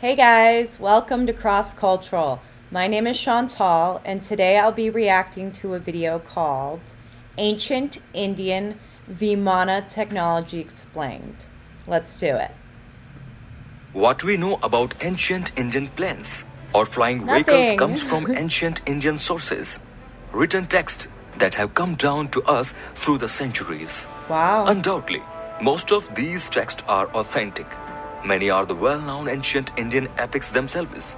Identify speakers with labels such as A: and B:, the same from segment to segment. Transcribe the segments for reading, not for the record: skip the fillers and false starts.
A: Hey guys, welcome to Cross Cultural. My name is Chantal, and today I'll be reacting to a video called Ancient Indian Vimana Technology Explained. Let's do it.
B: What we know about ancient Indian planes or flying vehicles
A: Nothing.
B: comes from ancient Indian sources, written texts that have come down to us through the centuries.
A: Wow.
B: Undoubtedly, most of these texts are authentic. Many are the well-known ancient Indian epics themselves.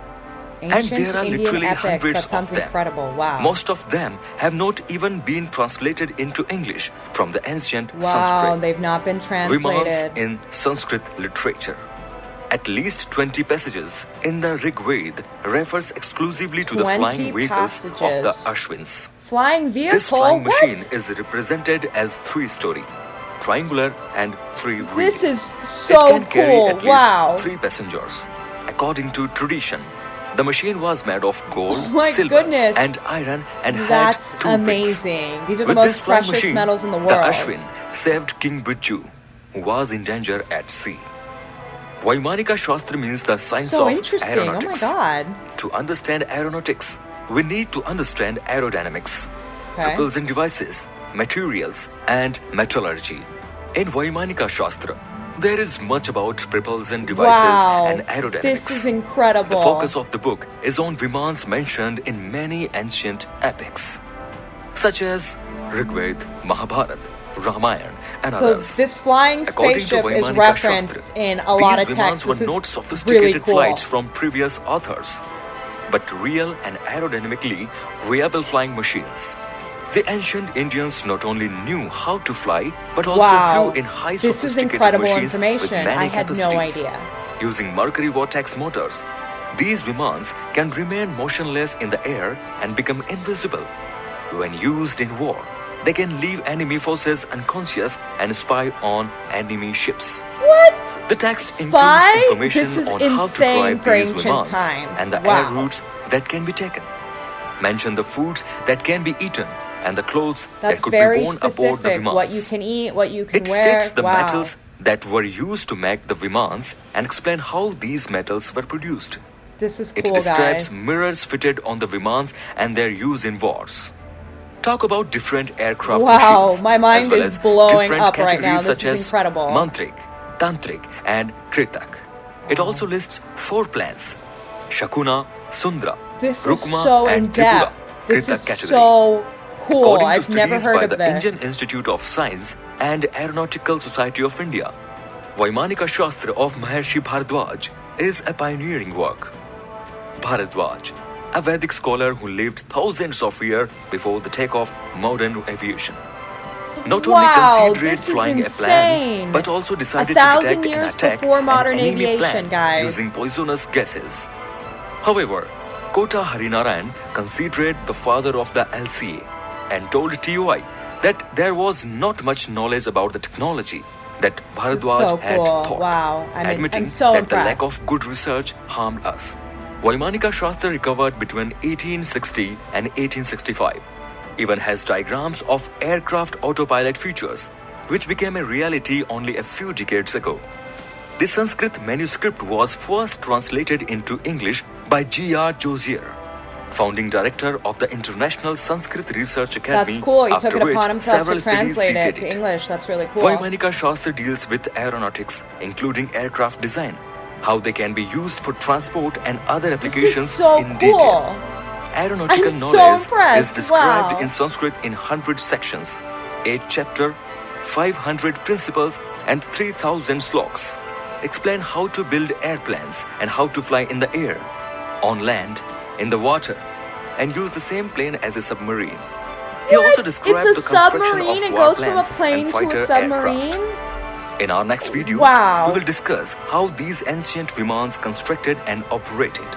B: And
A: Ancient
B: there are
A: Indian
B: literally
A: epics.
B: hundreds
A: That sounds
B: of them.
A: incredible. Wow.
B: Most of them have not even been translated into English from the ancient
A: Wow,
B: Sanskrit.
A: they've not been
B: Vimans
A: translated.
B: in Sanskrit literature. At least 20 passages in the Rig Veda refers exclusively to the
A: 20
B: flying vehicles of the
A: passages.
B: Ashwins.
A: Flying vehicle?
B: This flying machine
A: What?
B: is represented as three-story, triangular and three-wheeled.
A: This is
B: It
A: so
B: can carry
A: cool.
B: at least
A: Wow.
B: 3 passengers. According to tradition, the machine was made of gold,
A: Oh my
B: silver,
A: goodness.
B: and iron and
A: That's
B: had 2 wings.
A: amazing. These are the
B: With this
A: most
B: flying
A: precious
B: machine,
A: metals in the
B: the
A: world.
B: Ashwin saved King Bijju, who was in danger at sea. Vaimanika Shastra means the science
A: So
B: of
A: interesting. Oh my
B: aeronautics.
A: God.
B: To understand aeronautics, we need to understand aerodynamics,
A: Okay.
B: propulsion devices, materials, and metallurgy. In Vaimanika Shastra, there is much about propulsion devices
A: Wow.
B: and aerodynamics.
A: This is incredible.
B: The focus of the book is on Vimans mentioned in many ancient epics, such as Rigved, Mahabharat, Ramayan, and
A: So
B: others.
A: this flying
B: According to
A: spaceship is
B: Vaimanika
A: referenced
B: Shastra,
A: in a lot of
B: these
A: texts.
B: Vimans were
A: This
B: not
A: is
B: sophisticated
A: really cool.
B: flights from previous authors, but real and aerodynamically viable flying machines. The ancient Indians not only knew how to fly, but also
A: Wow.
B: flew in high
A: This is
B: sophisticated
A: incredible
B: machines with
A: information.
B: many
A: I had no
B: capacities.
A: idea.
B: Using mercury vortex motors, these Vimans can remain motionless in the air and become invisible. When used in war, they can leave enemy forces unconscious and spy on enemy ships.
A: What?
B: The text
A: Spy?
B: includes information
A: This is
B: on how to
A: insane
B: drive
A: for
B: these
A: ancient
B: Vimans
A: times.
B: and the
A: Wow.
B: air routes that can be taken. Mention the foods that can be eaten and the clothes that
A: That's
B: could
A: very
B: be worn aboard the
A: specific.
B: Vimans.
A: What you can eat, what you can
B: It
A: wear.
B: states the
A: Wow.
B: metals that were used to make the Vimans and explain how these metals were produced.
A: This is
B: It
A: cool,
B: describes
A: guys.
B: mirrors fitted on the Vimans and their use in wars. Talk about different aircraft
A: Wow,
B: machines,
A: my mind
B: as well
A: is
B: as
A: blowing
B: different
A: up right now.
B: categories
A: This
B: such
A: is
B: as
A: incredible.
B: Mantrik, Tantrik, and Kritak. It also lists 4 plans: Shakuna, Sundra,
A: This is
B: Rukma,
A: so
B: and
A: in depth.
B: Tripura,
A: This
B: Kritak
A: is
B: category.
A: so cool.
B: According to
A: I've never
B: studies
A: heard
B: by
A: of
B: the
A: this.
B: Indian Institute of Science and Aeronautical Society of India, Vaimanika Shastra of Maharshi Bharadwaj is a pioneering work. Bharadwaj, a Vedic scholar who lived thousands of years before the takeoff of modern aviation, not only
A: Wow,
B: considered
A: this is
B: flying a
A: insane.
B: plan, but also decided to
A: 1,000
B: detect
A: years
B: and attack
A: before
B: an
A: modern
B: enemy
A: aviation,
B: plan
A: guys.
B: using poisonous gases. However, Kota Harinarayan considered the father of the LCA and told TOI that there was not much knowledge about the technology that
A: This is
B: Bharadwaj
A: so
B: had
A: cool.
B: thought,
A: Wow.
B: admitting
A: I'm so
B: that the lack
A: impressed.
B: of good research harmed us. Vaimanika Shastra, recovered between 1860 and 1865, even has diagrams of aircraft autopilot features, which became a reality only a few decades ago. The Sanskrit manuscript was first translated into English by G.R. Josier, founding director of the International Sanskrit Research Academy.
A: That's cool. He
B: after
A: took it
B: which
A: upon himself
B: several
A: to
B: studies
A: translate it
B: cited
A: to English. That's really cool.
B: Vaimanika Shastra deals with aeronautics, including aircraft design, how they can be used for transport and other
A: This
B: applications
A: is so
B: in
A: cool.
B: detail. Aeronautical
A: I'm so
B: knowledge
A: impressed.
B: is described
A: Wow.
B: in Sanskrit in 100 sections, 8 chapter, 500 principles, and 3,000 sloks. Explain how to build airplanes and how to fly in the air, on land, in the water, and use the same plane as a submarine. He also describes
A: It's a
B: the construction
A: submarine.
B: of
A: It goes from a
B: warplanes
A: plane
B: and
A: to a
B: fighter
A: submarine.
B: aircraft. In our next video,
A: Wow.
B: we will discuss how these ancient Vimans constructed and operated.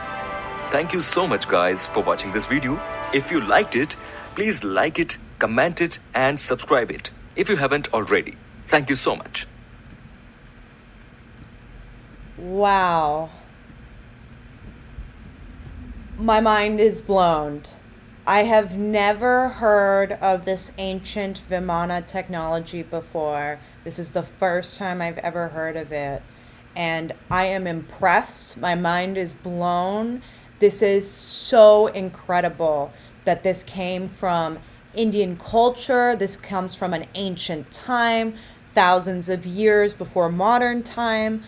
B: Thank you so much, guys, for watching this video. If you liked it, please like it, comment it, and subscribe it if you haven't already. Thank you so much.
A: Wow. My mind is blown. I have never heard of this ancient Vimana technology before. This is the first time I've ever heard of it. and I am impressed. My mind is blown. This is so incredible that this came from Indian culture. This comes from an ancient time, thousands of years before modern time.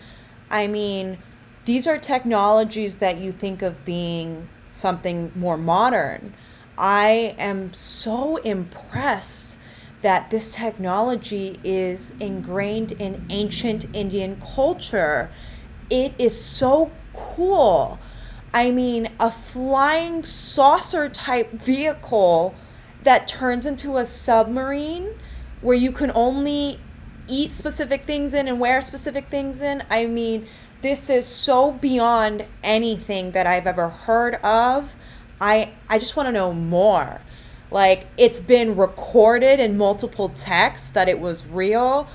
A: I mean, these are technologies that you think of being something more modern. I am so impressed that this technology is ingrained in ancient Indian culture. It is so cool. I mean, a flying saucer type vehicle that turns into a submarine where you can only eat specific things in and wear specific things in. I mean, this is so beyond anything that I've ever heard of. I just want to know more. Like, it's been recorded in multiple texts that it was real.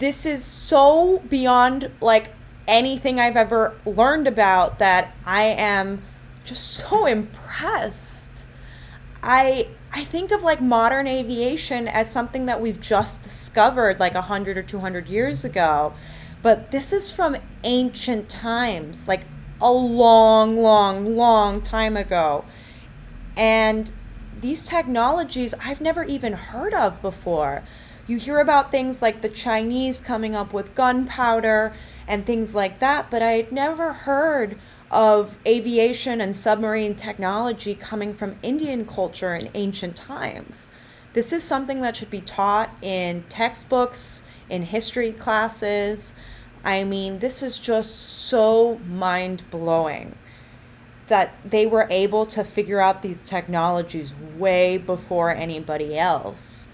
A: This is so beyond like anything I've ever learned about that I am just so impressed. I think of like modern aviation as something that we've just discovered like 100 or 200 years ago. But this is from ancient times, like a long, long, long time ago. And these technologies I've never even heard of before. You hear about things like the Chinese coming up with gunpowder and things like that, but I had never heard of aviation and submarine technology coming from Indian culture in ancient times. This is something that should be taught in textbooks, in history classes. I mean, this is just so mind-blowing that they were able to figure out these technologies way before anybody else.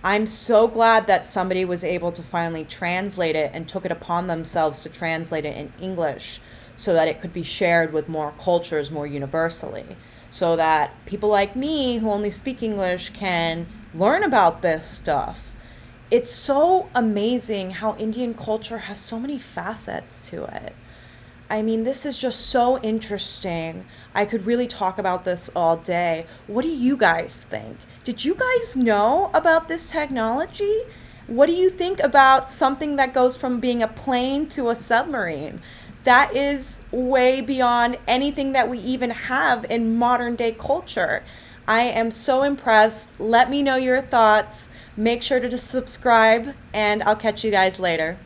A: I'm so glad that somebody was able to finally translate it and took it upon themselves to translate it in English so that it could be shared with more cultures more universally, so that people like me who only speak English can learn about this stuff. It's so amazing how Indian culture has so many facets to it. I mean, this is just so interesting. I could really talk about this all day. What do you guys think? Did you guys know about this technology? What do you think about something that goes from being a plane to a submarine? That is way beyond anything that we even have in modern day culture. I am so impressed. Let me know your thoughts. Make sure to subscribe, and I'll catch you guys later.